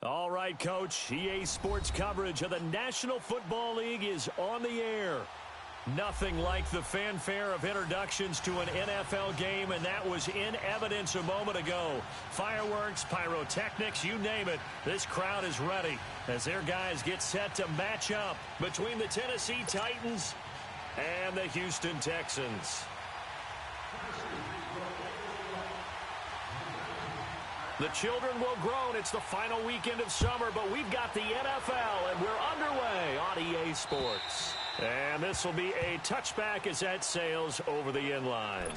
All right, Coach. EA Sports coverage of the National Football League is on the air. Nothing like the fanfare of introductions to an NFL game, and that was in evidence a moment ago. Fireworks, pyrotechnics, you name it. This crowd is ready as their guys get set to match up between the Tennessee Titans and the Houston Texans. The children will groan. It's the final weekend of summer, but we've got the NFL, and we're underway on EA Sports. And this will be a touchback as that sails over the end line.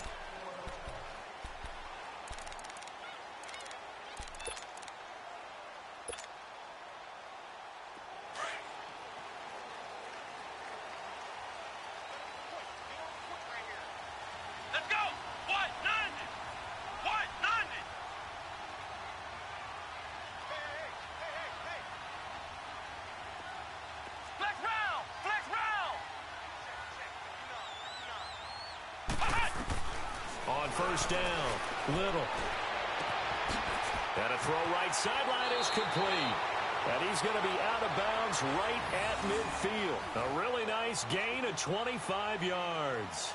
First down, Little. And a throw right sideline is complete. And he's going to be out of bounds right at midfield. A really nice gain of 25 yards.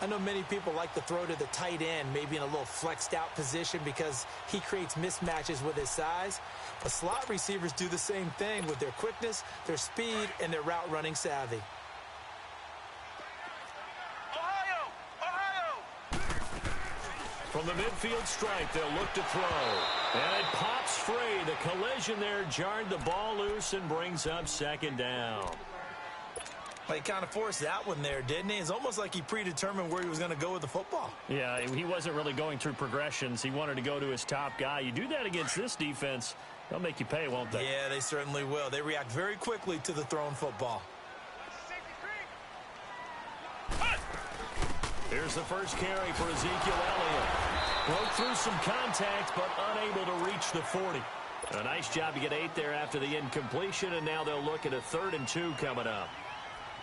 I know many people like to throw to the tight end, maybe in a little flexed out position because he creates mismatches with his size. But slot receivers do the same thing with their quickness, their speed, and their route running savvy. From the midfield stripe, they'll look to throw. And it pops free. The collision there jarred the ball loose and brings up second down. Well, he kind of forced that one there, didn't he? It's almost like he predetermined where he was going to go with the football. Yeah, he wasn't really going through progressions. He wanted to go to his top guy. You do that against this defense, they'll make you pay, won't they? Yeah, they certainly will. They react very quickly to the thrown football. Here's the first carry for Ezekiel Elliott. Broke through some contact, but unable to reach the 40. A nice job to get 8 there after the incompletion, and now they'll look at a 3rd and 2 coming up.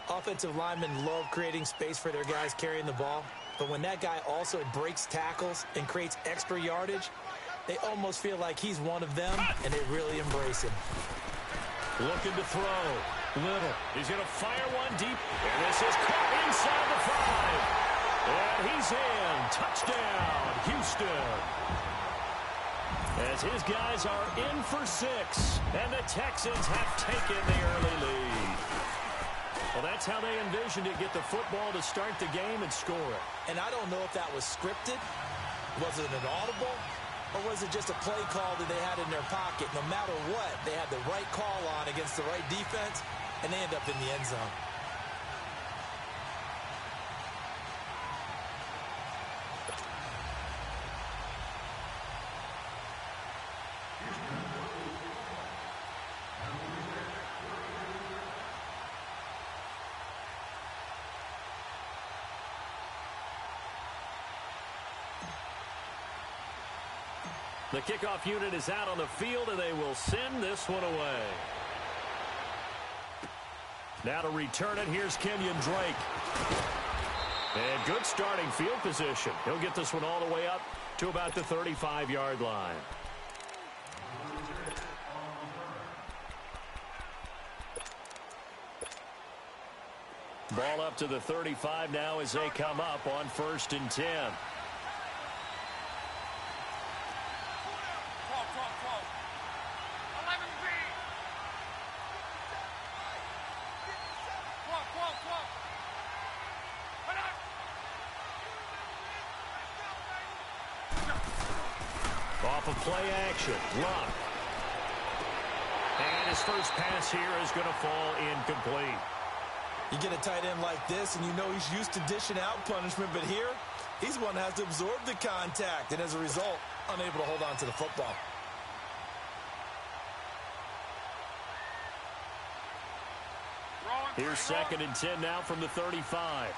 Offensive linemen love creating space for their guys carrying the ball, but when that guy also breaks tackles and creates extra yardage, they almost feel like he's one of them, and they really embrace him. Looking to throw. Little. He's going to fire one deep, and this is caught inside the 5. And he's in. Touchdown, Houston. As his guys are in for 6, and the Texans have taken the early lead. Well, that's how they envisioned it, get the football to start the game and score it. And I don't know if that was scripted. Was it an audible? Or was it just a play call that they had in their pocket? No matter what, they had the right call on against the right defense, and they end up in the end zone. The kickoff unit is out on the field, and they will send this one away. Now to return it, here's Kenyon Drake. And good starting field position. He'll get this one all the way up to about the 35-yard line. Ball up to the 35 now as they come up on 1st and 10. Off of play action, Luck. And his first pass here is going to fall incomplete. You get a tight end like this, and you know he's used to dishing out punishment, but here, he's the one that has to absorb the contact, and as a result, unable to hold on to the football. Here's 2nd and 10 now from the 35.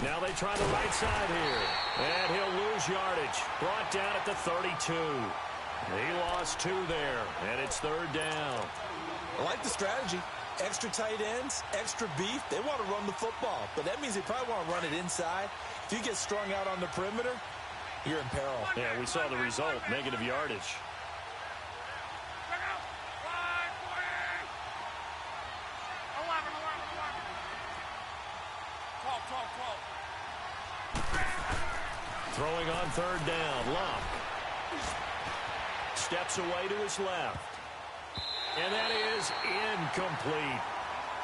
Now they try the right side here. And he'll lose yardage. Brought down at the 32. He lost 2 there. And it's 3rd down. I like the strategy. Extra tight ends, extra beef. They want to run the football. But that means they probably want to run it inside. If you get strung out on the perimeter, you're in peril. Yeah, we saw the result. Negative yardage. Throwing on 3rd down, Luck. Steps away to his left. And that is incomplete.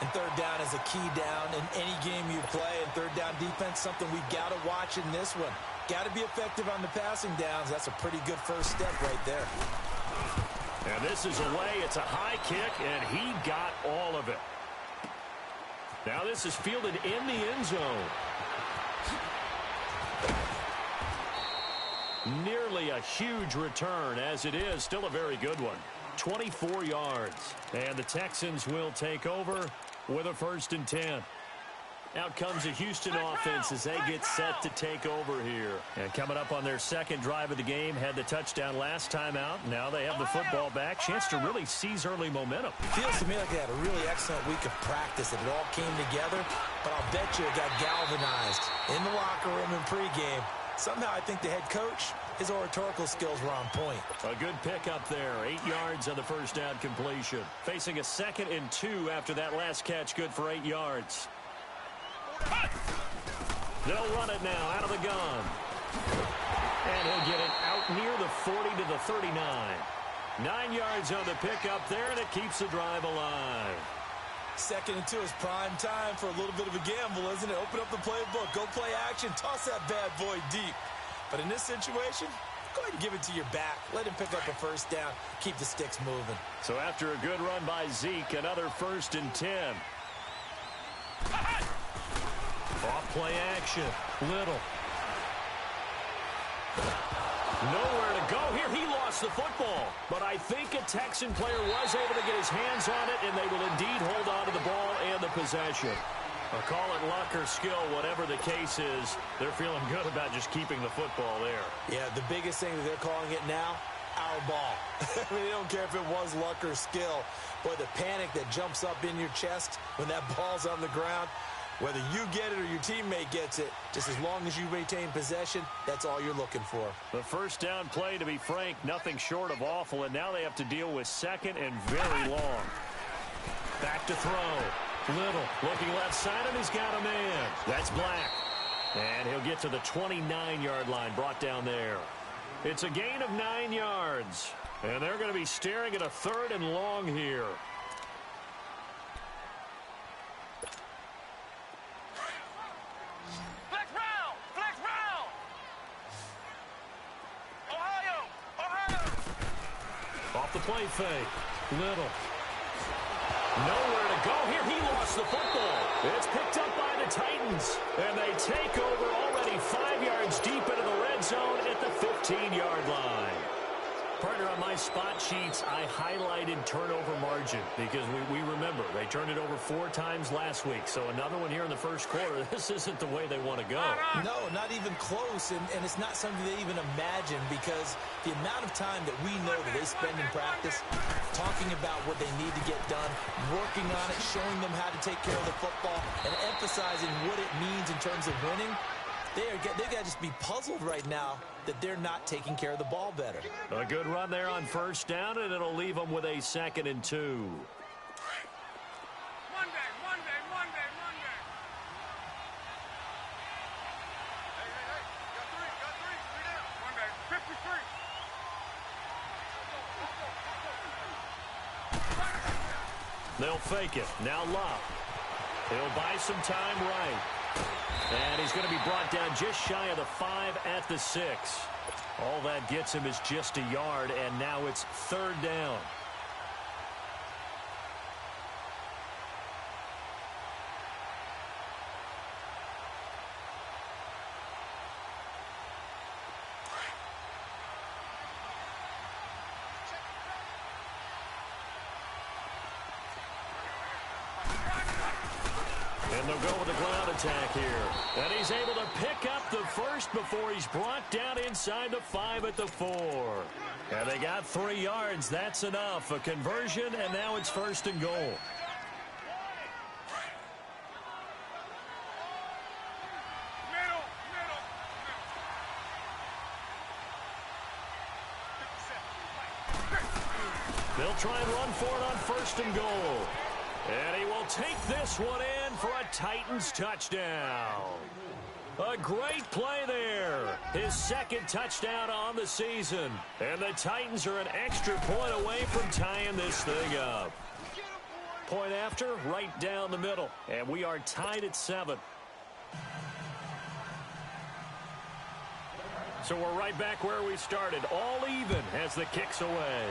And 3rd down is a key down in any game you play. And 3rd down defense, something we've got to watch in this one. Got to be effective on the passing downs. That's a pretty good first step right there. And this is away. It's a high kick, and he got all of it. Now this is fielded in the end zone. Nearly a huge return, as it is still a very good one. 24 yards. And the Texans will take over with a 1st and 10. Out comes the Houston offense as they get set to take over here. And coming up on their 2nd drive of the game, had the touchdown last time out. Now they have the football back. Chance to really seize early momentum. Feels to me like they had a really excellent week of practice, that it all came together. But I'll bet you it got galvanized in the locker room in pregame. Somehow I think the head coach, his oratorical skills were on point. A good pick up there. 8 yards on the first down completion. Facing a 2nd and 2 after that last catch. Good for 8 yards. They'll run it now out of the gun. And he'll get it out near the 40 to the 39. 9 yards on the pickup there, and it keeps the drive alive. 2nd and 2 is prime time for a little bit of a gamble, isn't it? Open up the playbook, go play action, toss that bad boy deep. But in this situation, go ahead and give it to your back. Let him pick up a 1st down, keep the sticks moving. So after a good run by Zeke, another 1st and 10. Off play action, Little. Nowhere to go here. He lost the football. But I think a Texan player was able to get his hands on it, and they will indeed hold on to the ball and the possession. I'll call it luck or skill, whatever the case is. They're feeling good about just keeping the football there. Yeah, the biggest thing that they're calling it now, our ball. I mean, they don't care if it was luck or skill. Boy, the panic that jumps up in your chest when that ball's on the ground, whether you get it or your teammate gets it, just as long as you maintain possession, that's all you're looking for. The 1st down play, to be frank, nothing short of awful, and now they have to deal with 2nd and very long. Back to throw. Little looking left side, and he's got a man. That's Black. And he'll get to the 29-yard line, brought down there. It's a gain of 9 yards, and they're going to be staring at a 3rd and long here. Off the play fake. Little. Nowhere to go here. He lost the football. It's picked up by the Titans. And they take over already 5 yards deep into the red zone at the 15-yard line. Partner, on my spot sheets, I highlighted turnover margin because we remember they turned it over 4 times last week. So another one here in the first quarter. This isn't the way they want to go. No, not even close. And it's not something they even imagine, because the amount of time that we know that they spend in practice talking about what they need to get done, working on it, showing them how to take care of the football, and emphasizing what it means in terms of winning. They got to just be puzzled right now that they're not taking care of the ball better. A good run there on first down, and it'll leave them with a 2nd and 2. They'll fake it. Now Love. He'll buy some time right. And he's going to be brought down just shy of the 5 at the 6. All that gets him is just a yard, and now it's 3rd down. And they'll go with the ground attack here. And he's able to pick up the first before he's brought down inside the 5 at the 4. And they got 3 yards. That's enough. A conversion, and now it's 1st and goal. They'll try and run for it on 1st and goal. And he will take this one in for a Titans touchdown. A great play there. His 2nd touchdown on the season. And the Titans are an extra point away from tying this thing up. Point after, right down the middle. And we are tied at 7. So we're right back where we started. All even as the kick's away.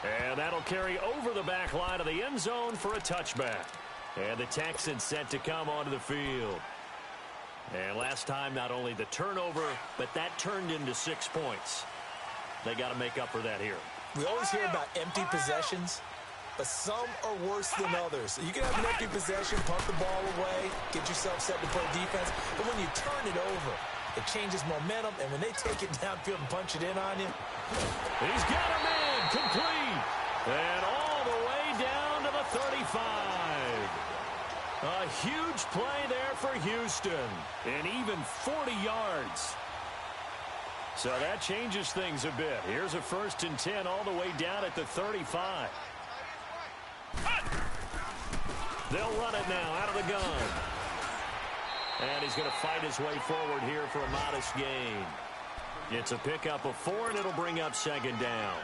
And that'll carry over the back line of the end zone for a touchback. And the Texans set to come onto the field. And last time, not only the turnover, but that turned into 6 points. They got to make up for that here. We always hear about empty possessions, but some are worse than others. You can have an empty possession, punt the ball away, get yourself set to play defense, but when you turn it over, it changes momentum, and when they take it downfield and punch it in on you. He's got a man, complete. And all the way down to the 35. A huge play there for Houston. And even 40 yards. So that changes things a bit. Here's a 1st and 10 all the way down at the 35. They'll run it now out of the gun. And he's going to fight his way forward here for a modest gain. It's a pickup of 4, and it'll bring up 2nd down.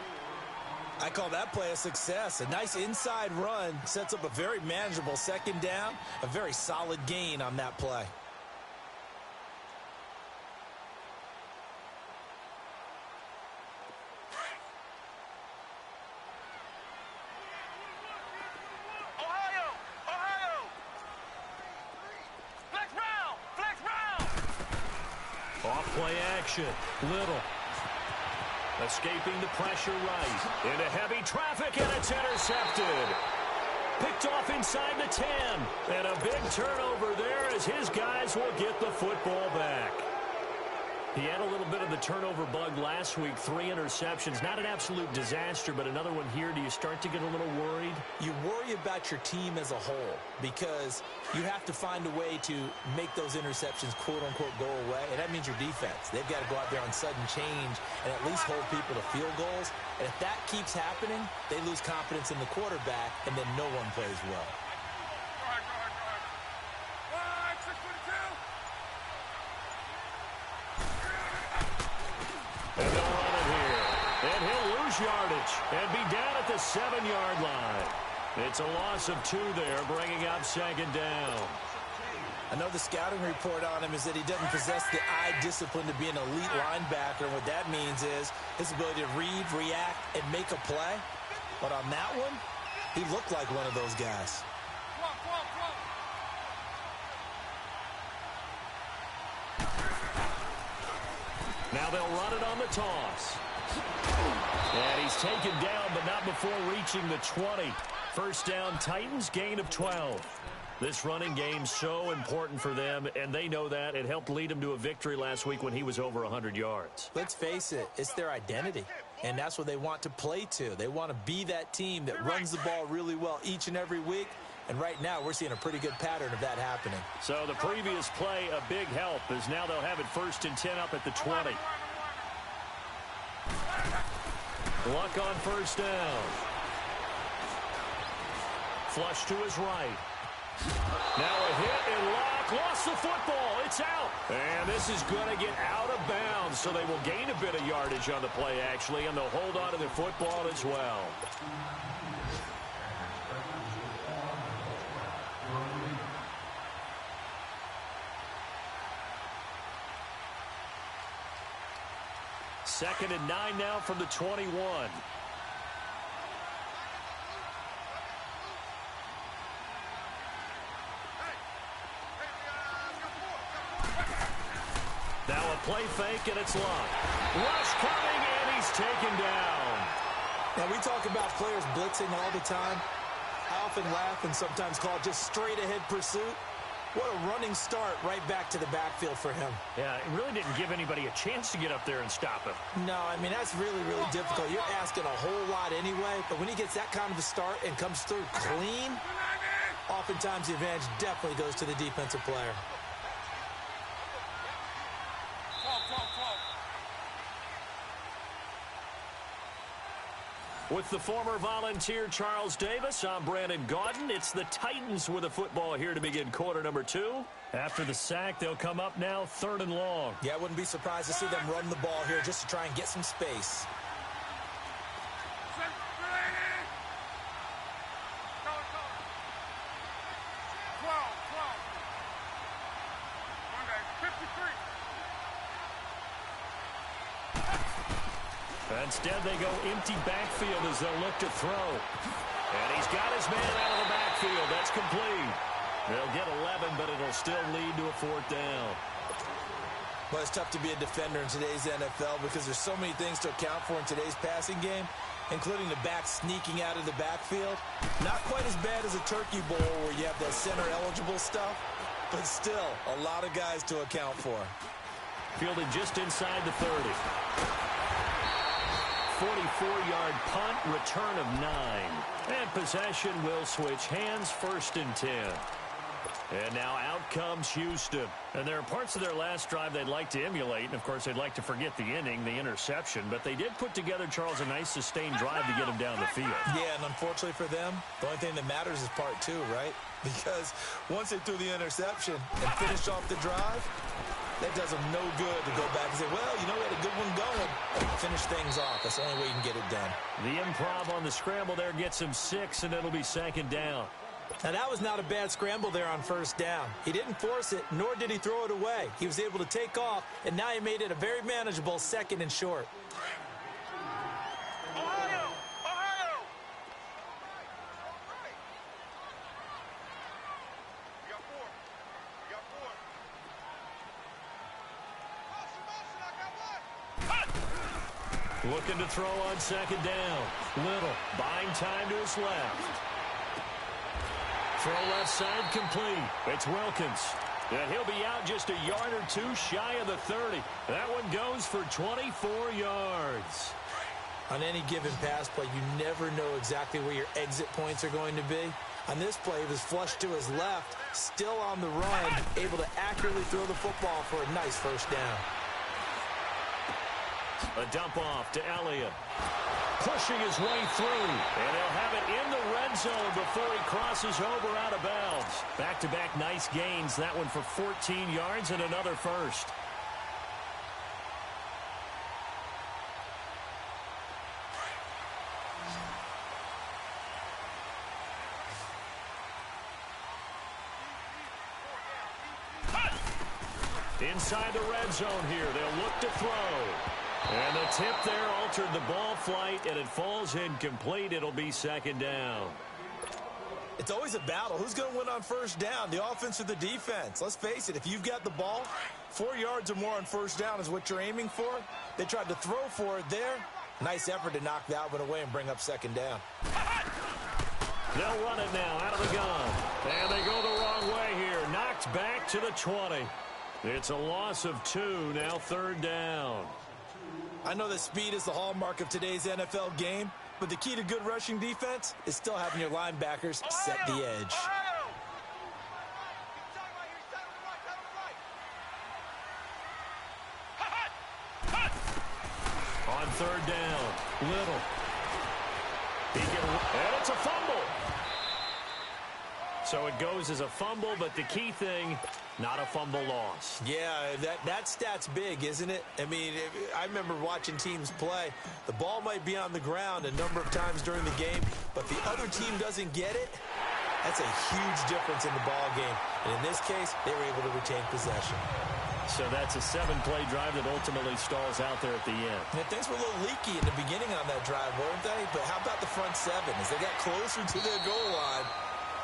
I call that play a success. A nice inside run sets up a very manageable 2nd down. A very solid gain on that play. Off-play action. Little. Escaping the pressure right. Into heavy traffic, and it's intercepted. Picked off inside the 10. And a big turnover there as his guys will get the football back. He had a little bit of the turnover bug last week. 3 interceptions. Not an absolute disaster, but another one here. Do you start to get a little worried? You worry about your team as a whole because you have to find a way to make those interceptions, quote-unquote, go away, and that means your defense. They've got to go out there on sudden change and at least hold people to field goals. And if that keeps happening, they lose confidence in the quarterback, and then no one plays well. And they'll run it here. And he'll lose yardage and be down at the 7-yard line. It's a loss of 2 there, bringing up 2nd down. I know the scouting report on him is that he doesn't possess the eye discipline to be an elite linebacker. And what that means is his ability to read, react, and make a play. But on that one, he looked like one of those guys. Now they'll run it on the toss. And he's taken down, but not before reaching the 20. 1st down, Titans, gain of 12. This running game so important for them, and they know that. It helped lead them to a victory last week when he was over 100 yards. Let's face it, it's their identity, and that's what they want to play to. They want to be that team that runs the ball really well each and every week, And right now, we're seeing a pretty good pattern of that happening. So the previous play, a big help, as now they'll have it 1st and 10 up at the 20. Luck on 1st down. Flush to his right. Now a hit, and Luck lost the football. It's out. And this is going to get out of bounds, so they will gain a bit of yardage on the play, actually, and they'll hold on to the football as well. Second and 9 now from the 21. Now a play fake, and it's Luck. Rush coming, and he's taken down. Now, we talk about players blitzing all the time. I often laugh and sometimes call it just straight-ahead pursuit. What a running start right back to the backfield for him. Yeah, it really didn't give anybody a chance to get up there and stop him. No, I mean, that's really, really difficult. You're asking a whole lot anyway, but when he gets that kind of a start and comes through clean, oftentimes the advantage definitely goes to the defensive player. With the former Volunteer Charles Davis, I'm Brandon Gaudin. It's the Titans with the football here to begin quarter number 2. After the sack, they'll come up now 3rd and long. Yeah, I wouldn't be surprised to see them run the ball here just to try and get some space. Instead, they go empty backfield as they'll look to throw. And he's got his man out of the backfield. That's complete. They'll get 11, but it'll still lead to a 4th down. Well, it's tough to be a defender in today's NFL because there's so many things to account for in today's passing game, including the back sneaking out of the backfield. Not quite as bad as a turkey bowl where you have that center-eligible stuff, but still a lot of guys to account for. Fielded just inside the 30. 44-yard punt, return of 9. And possession will switch hands, 1st and 10. And now out comes Houston. And there are parts of their last drive they'd like to emulate. And, of course, they'd like to forget the inning, the interception. But they did put together, Charles, a nice sustained drive to get him down the field. Yeah, and unfortunately for them, the only thing that matters is part 2, right? Because once they threw the interception and finished off the drive, that does them no good to go back and say, well, you know, we had a good one going. Finish things off. That's the only way you can get it done. The improv on the scramble there gets him 6, and it'll be 2nd down. Now, that was not a bad scramble there on 1st down. He didn't force it, nor did he throw it away. He was able to take off, and now he made it a very manageable 2nd and short. Looking to throw on 2nd down. Little buying time to his left. Throw left side complete. It's Wilkins. And he'll be out just a yard or 2 shy of the 30. That one goes for 24 yards. On any given pass play, you never know exactly where your exit points are going to be. On this play, he was flushed to his left, still on the run, able to accurately throw the football for a nice 1st down. A dump off to Elliott. Pushing his way through. And he'll have it in the red zone before he crosses over out of bounds. Back-to-back nice gains. That one for 14 yards and another 1st. Inside the red zone here. They'll look to throw. And the tip there altered the ball flight, and it falls incomplete. It'll be 2nd down. It's always a battle. Who's going to win on 1st down, the offense or the defense? Let's face it, if you've got the ball, 4 yards or more on 1st down is what you're aiming for. They tried to throw for it there. Nice effort to knock that one away and bring up 2nd down. They'll run it now out of the gun. And they go the wrong way here. Knocked back to the 20. It's a loss of 2, now 3rd down. I know that speed is the hallmark of today's NFL game, But the key to good rushing defense is still having your linebackers set the edge. On third down, Little. And it's a fumble. So it goes as a fumble, but the key thing, not a fumble loss. Yeah, that stat's big, isn't it? I mean, I remember watching teams play. The ball might be on the ground a number of times during the game, but the other team doesn't get it. That's a huge difference in the ball game. And in this case, they were able to retain possession. So that's a 7-play drive that ultimately stalls out there at the end. And things were a little leaky in the beginning on that drive, weren't they? But how about the front seven? As they got closer to their goal line,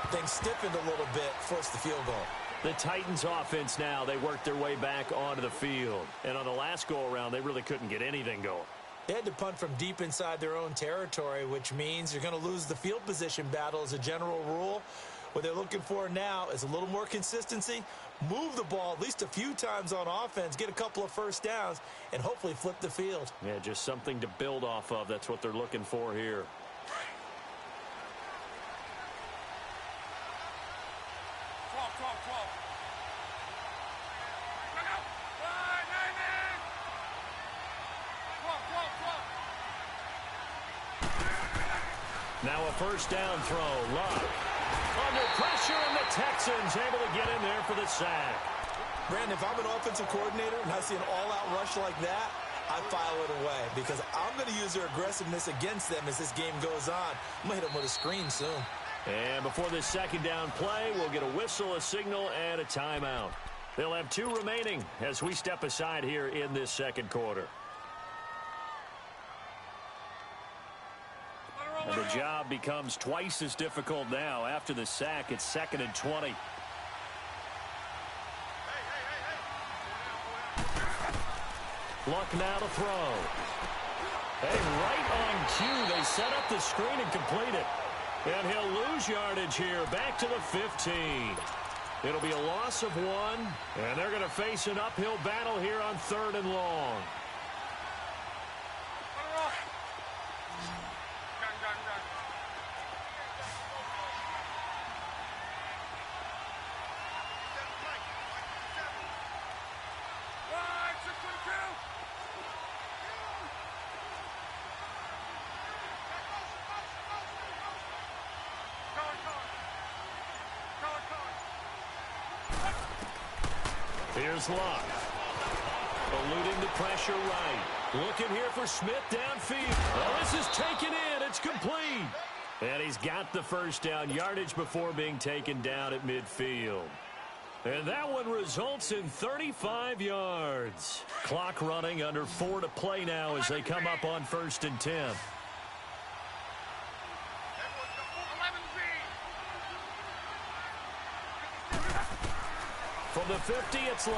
things stiffened a little bit, forced the field goal. The Titans offense now, they worked their way back onto the field. And on the last go-around, they really couldn't get anything going. They had to punt from deep inside their own territory, which means you're going to lose the field position battle as a general rule. What they're looking for now is a little more consistency, move the ball at least a few times on offense, get a couple of first downs, and hopefully flip the field. Yeah, just something to build off of. That's what they're looking for here. Now a first down throw. Luck. Under pressure, and the Texans able to get in there for the sack. Brandon, if I'm an offensive coordinator and I see an all-out rush like that, I file it away because I'm going to use their aggressiveness against them as this game goes on. I'm going to hit them with a screen soon. And before this second down play, we'll get a whistle, a signal, and a timeout. They'll have 2 remaining as we step aside here in this second quarter. And the job becomes twice as difficult now. After the sack, it's 2nd and 20. Luck now to throw. Hey, right on cue. They set up the screen and complete it. And he'll lose yardage here. Back to the 15. It'll be a loss of 1. And they're going to face an uphill battle here on 3rd and long. Here's Luck. Eluding the pressure right. Looking here for Smith downfield. Oh, this is taken in. It's complete. And he's got the first down. Yardage before being taken down at midfield. And that one results in 35 yards. Clock running, under 4 to play now as they come up on 1st and 10. From the 50, it's Luck.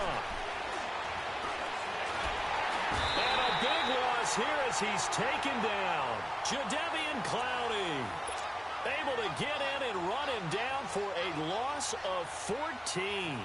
And a big loss here as he's taken down. Jadeveon Clowney able to get in and run him down for a loss of 14.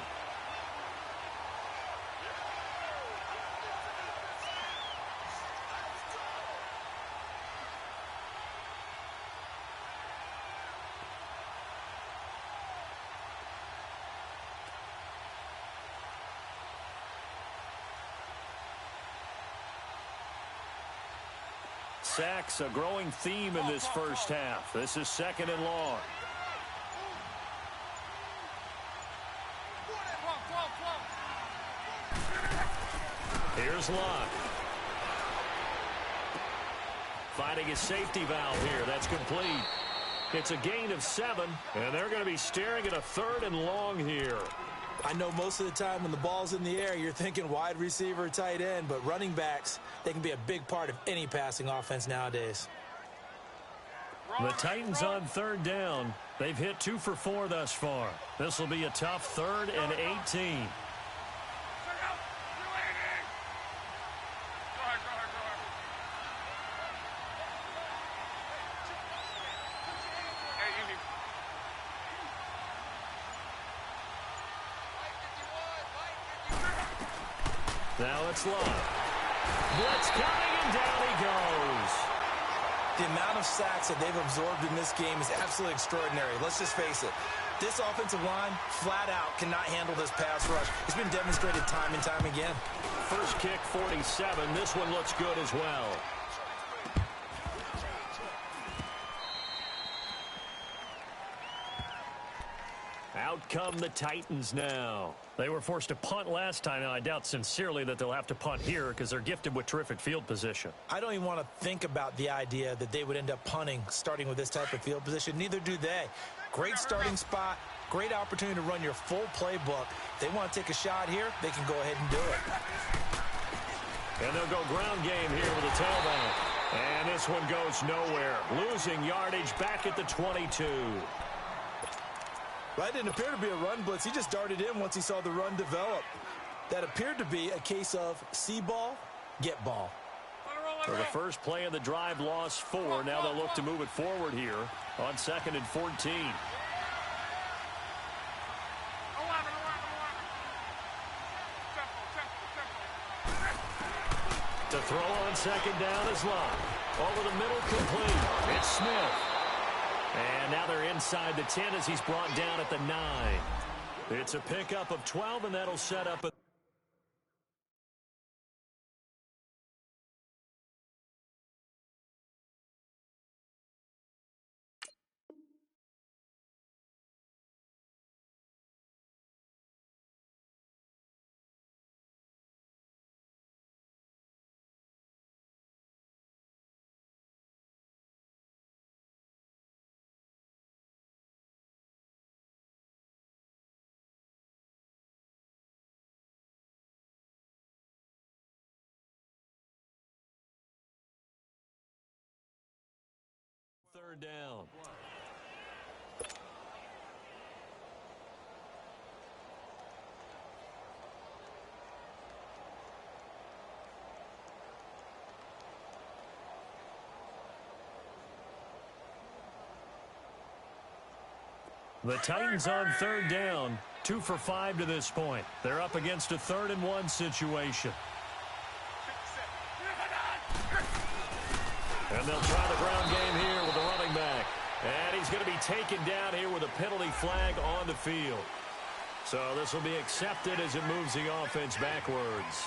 Sacks, a growing theme in this first half. This is 2nd and long. Here's Luck. Finding his safety valve here. That's complete. It's a gain of 7, and they're going to be staring at a 3rd and long here. I know most of the time when the ball's in the air, you're thinking wide receiver, tight end, but running backs, they can be a big part of any passing offense nowadays. The Titans on 3rd down. They've hit 2 for 4 thus far. This will be a tough 3rd and 18. Now it's Luck. Blitz coming, and down he goes. The amount of sacks that they've absorbed in this game is absolutely extraordinary. Let's just face it. This offensive line, flat out, cannot handle this pass rush. It's been demonstrated time and time again. First kick, 47. This one looks good as well. Out come the Titans now. They were forced to punt last time, and I doubt sincerely that they'll have to punt here because they're gifted with terrific field position. I don't even want to think about the idea that they would end up punting starting with this type of field position. Neither do they. Great starting spot, great opportunity to run your full playbook. If they want to take a shot here, they can go ahead and do it. And they'll go ground game here with a tailback. And this one goes nowhere. Losing yardage back at the 22. That didn't appear to be a run blitz. He just darted in once he saw the run develop. That appeared to be a case of see ball, get ball. For the first play of the drive, lost 4. Now they'll look to move it forward here on 2nd and 14. To throw on 2nd down is Love. Over the middle, complete. It's Smith. And now they're inside the 10 as he's brought down at the 9. It's a pickup of 12, and that'll set up a... Third down. The Titans on 3rd down, 2 for 5 to this point. They're up against a 3rd and 1 situation. And they'll try the ground game here with the running back. And he's going to be taken down here with a penalty flag on the field. So this will be accepted as it moves the offense backwards.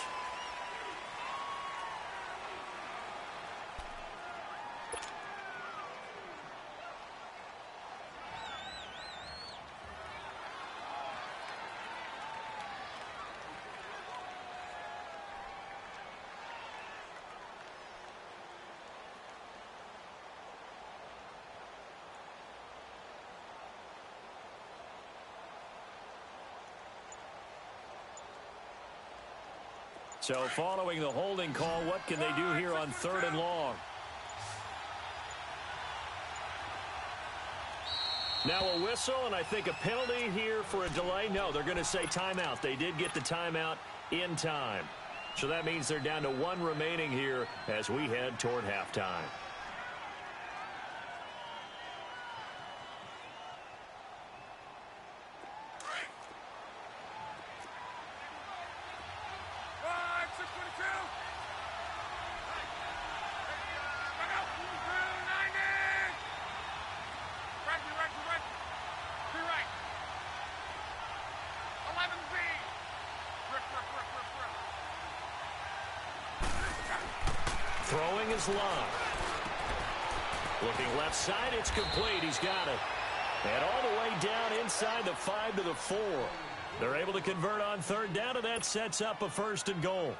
So following the holding call, what can they do here on 3rd and long? Now a whistle, and I think a penalty here for a delay. No, they're going to say timeout. They did get the timeout in time. So that means they're down to 1 remaining here as we head toward halftime. Throwing is Love. Looking left side, it's complete. He's got it. And all the way down inside the 5 to the 4. They're able to convert on 3rd down, and that sets up a 1st and goal.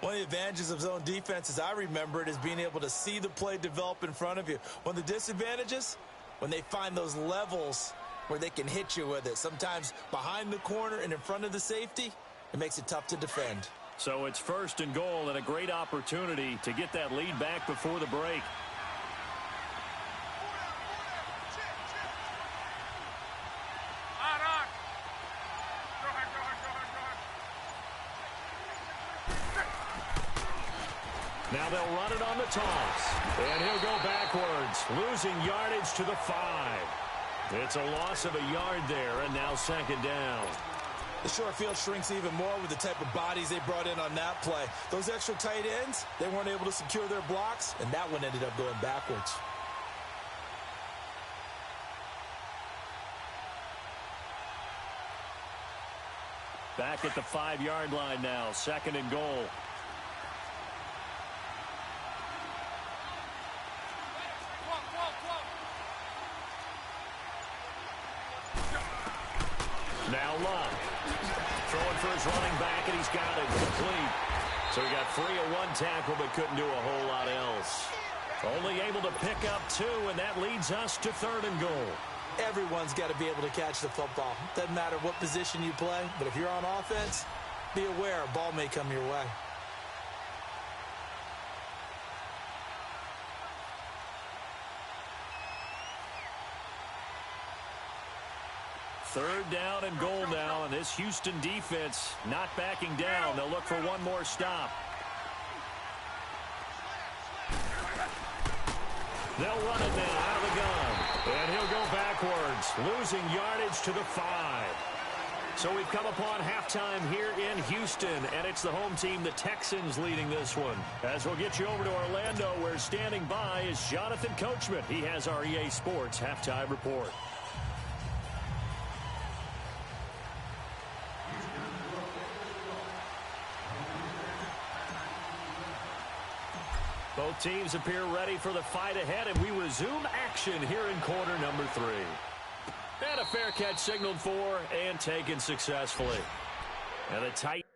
One of the advantages of zone defense, as I remember it, is being able to see the play develop in front of you. One of the disadvantages, when they find those levels where they can hit you with it. Sometimes behind the corner and in front of the safety, it makes it tough to defend. So it's 1st and goal and a great opportunity to get that lead back before the break. Now they'll run it on the toss. And he'll go backwards, losing yardage to the 5. It's a loss of a yard there, and now 2nd down. The short field shrinks even more with the type of bodies they brought in on that play. Those extra tight ends, they weren't able to secure their blocks, and that one ended up going backwards. Back at the 5-yard line now, 2nd and goal. Now Luck. Throwing for his running back, and he's got it complete. So he got free of one tackle, but couldn't do a whole lot else. Only able to pick up 2, and that leads us to 3rd and goal. Everyone's got to be able to catch the football. Doesn't matter what position you play, but if you're on offense, be aware a ball may come your way. Third down and goal now, and this Houston defense not backing down. They'll look for one more stop. They'll run it now out of the gun, and he'll go backwards, losing yardage to the 5. So we've come upon halftime here in Houston, and it's the home team, the Texans, leading this one. As we'll get you over to Orlando, where standing by is Jonathan Coachman. He has our EA Sports halftime report. Both teams appear ready for the fight ahead, and we resume action here in quarter number 3. And a fair catch signaled for and taken successfully. And a tight